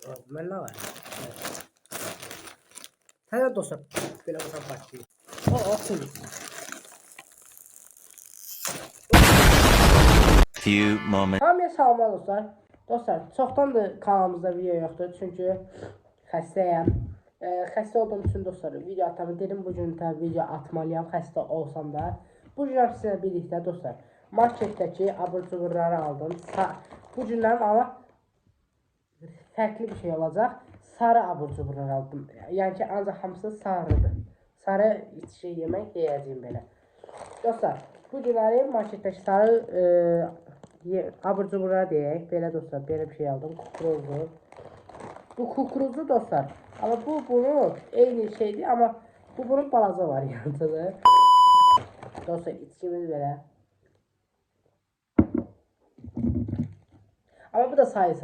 Ben ne var? Evet. Hadi dostlar. Böyle bakalım başlayayım. Olsun. Few moments. Hamıya salam dostlar. Dostlar, çoxdandır kanalımızda video yoxdur. Çünki xəstəyəm. Xəstə olduğum üçün dostlar video atamı dedim bu gün də video atmalıyam xəstə olsam da. Bu gün sizlə birlikdə dostlar marketdəki abur-cuburları aldım. Bu gündən ama fərqli bir şey olacaq. Sarı abur-cuburlar aldım. Yəni ki ancaq hamısı sarıdır. Sarı şey yemək yeyəcəyim belə. Dostlar, bu günləri marketdəki sarı abur-cuburlar deyək. Belə dostlar, belə bir şey aldım. Kukuruzlu. Bu kukuruzlu dostlar. Ama bunun eyni şeydir ama bunun balaca variantıdır. Dostlar, içkimiz belə. Ama bu da sarı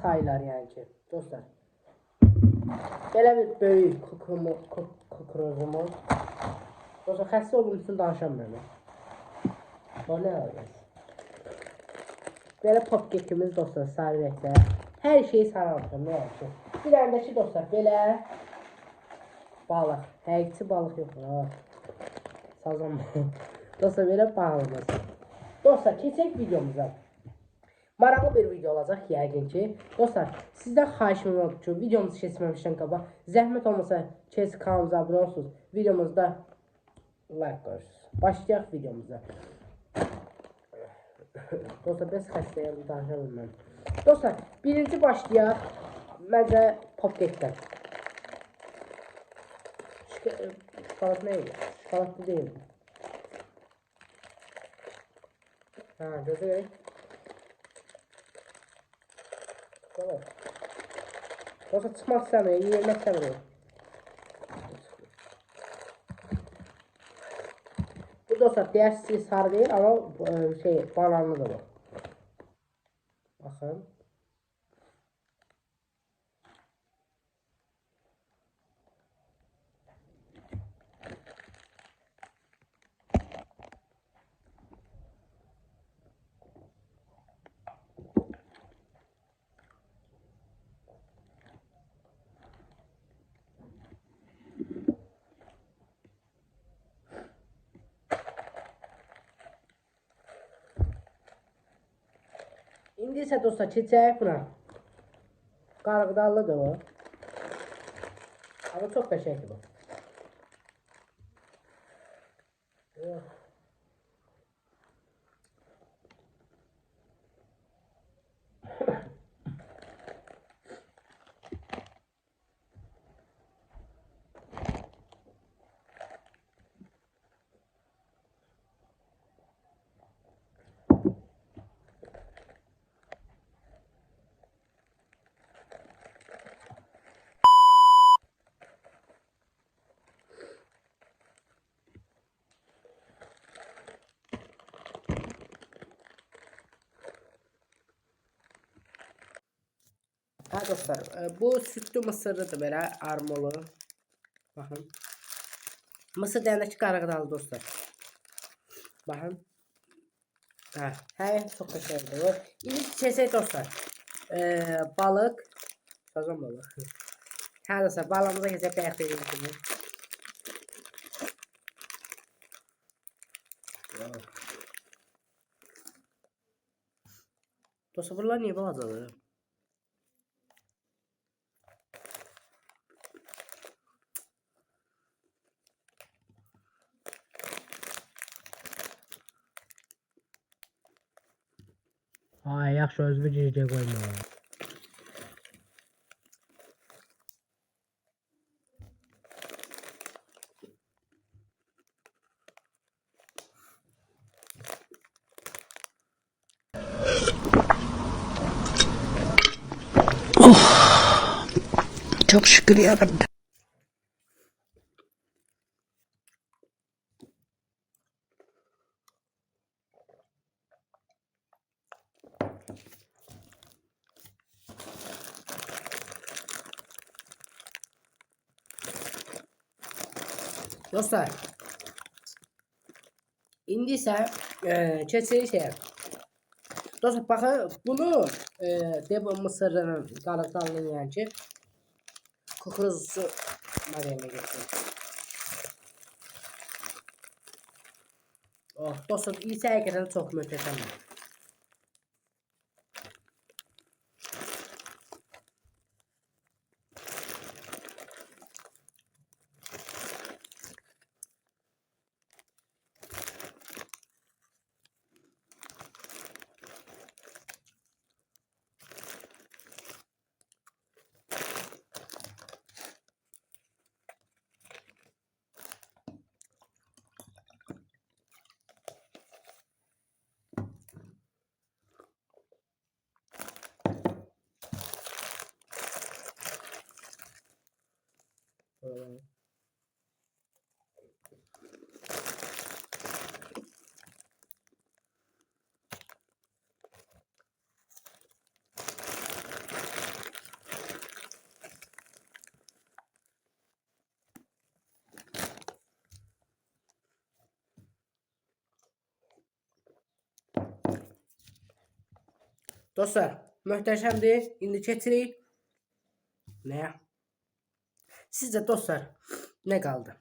sayılar yani ki dostlar. Belə bir böyük kukuruzumuz. Dostlar, xəstə olduğum üçün danışamıyorum. O ne alacağız? Böyle popkekimiz dostlar, sarı renkler. Her şeyi sarı alacağım, ne yapacağım? Bir yandaki dostlar böyle balık. Həqiqi balık yok. Sazan dostlar, böyle balığımız. Dostlar, keçək videomuza. Maraqlı bir video olacaq yəqin ki. Dostlar, sizdən xahişim oldu ki, videomuzu keçməmişdən qabaq zəhmət olmasa kanalımıza abunə olsunuz. Videomuzda like qoyursunuz. Başlayaq videomuza. Dostlar, bəs xəstəyəm, danışa bilməm. Dostlar, birinci başlayaq. Məncə popkekdən. Şokolat nə idi? Şokolatlı deyil. Ha, gözə görək. Dostlar, çıxmaq istəmir, yemək istəmir. Bu dostlar, deyəsi sarı değil ama bananlı da var. Bakın. İndi isə dostlar, keçək buna. Qarğıdallıdır o. Ama çok qəşəngdir bu. Ha dostlar, bu sütlü mısırlıdır böyle armolu. Bakın. Mısır deyəndəki qarğıdalı dostlar. Bakın. Hə, çok qəşəngdir bu. İndi keçək dostlar. Balık. Sazan balığı. Hə dostlar, balığımıza keçək bayaq dediyim kimi. Dostlar, bunlar niye balacadır? Ay, yaxşı, özümü cicə qoyma. Çok şükür yarabbim. Dostlar, indi isə keçirik şeyə. Dostlar baxın bunu deb mısırın qalıqlarını yəni ki kukuruzsu modelinə geçiyor. Oh dostlar iyisi həqiqətən çox möhtəşəmdir. Dostlar, möhtəşəmdir. İndi keçirik. Nə? Sizcə dostlar, nə qaldı?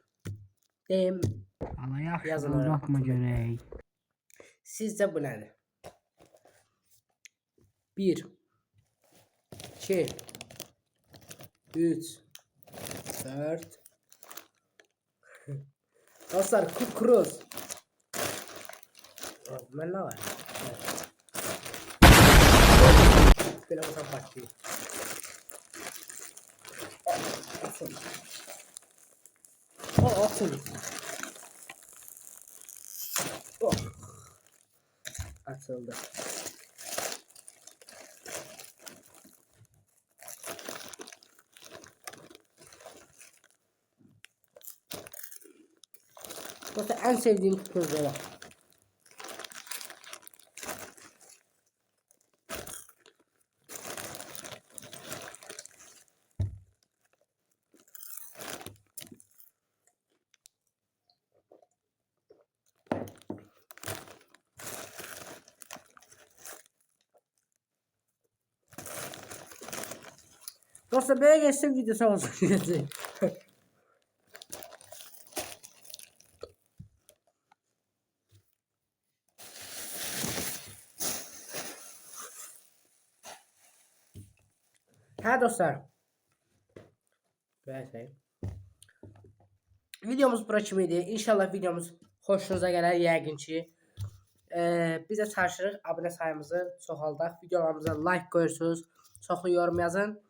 Deyim. Ama yaxşı Yazın bakma görək. Sizcə bu nədir? 1 2 3 4 Dostlar, kukuruz. Mən nə var? Belə olsa başlayayım. Açın. Açın. Açıldı. Dostlar, en sevdiğim kukuruzlar var. Dostlar, böyle geçsin videosu olsun. Ha dostlar. Böyle videomuz bura kimiydi? İnşallah videomuz hoşunuza gələr yəqin ki. Biz də çalışırıq abunə sayımızı çoxaldaq. Videolarımıza like qoyursunuz. Çoxlu yorum yazın.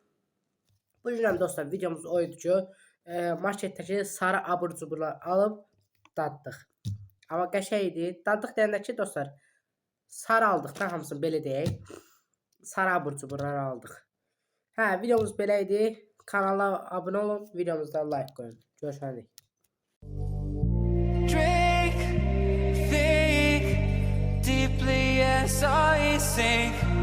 Bu yüzden dostlar videomuz oydu ki marketdəki sarı abur cuburlar alıb daddıq. Amma qəşəng idi. Daddıq deyəndə ki dostlar sarı aldıq da hamısını belə deyək. Sarı abur cuburlar aldıq. Hə, videomuz belə idi. Kanala abunə olun, videomuzda like qoyun. Görüşərik. Drink, think deeply as I sink.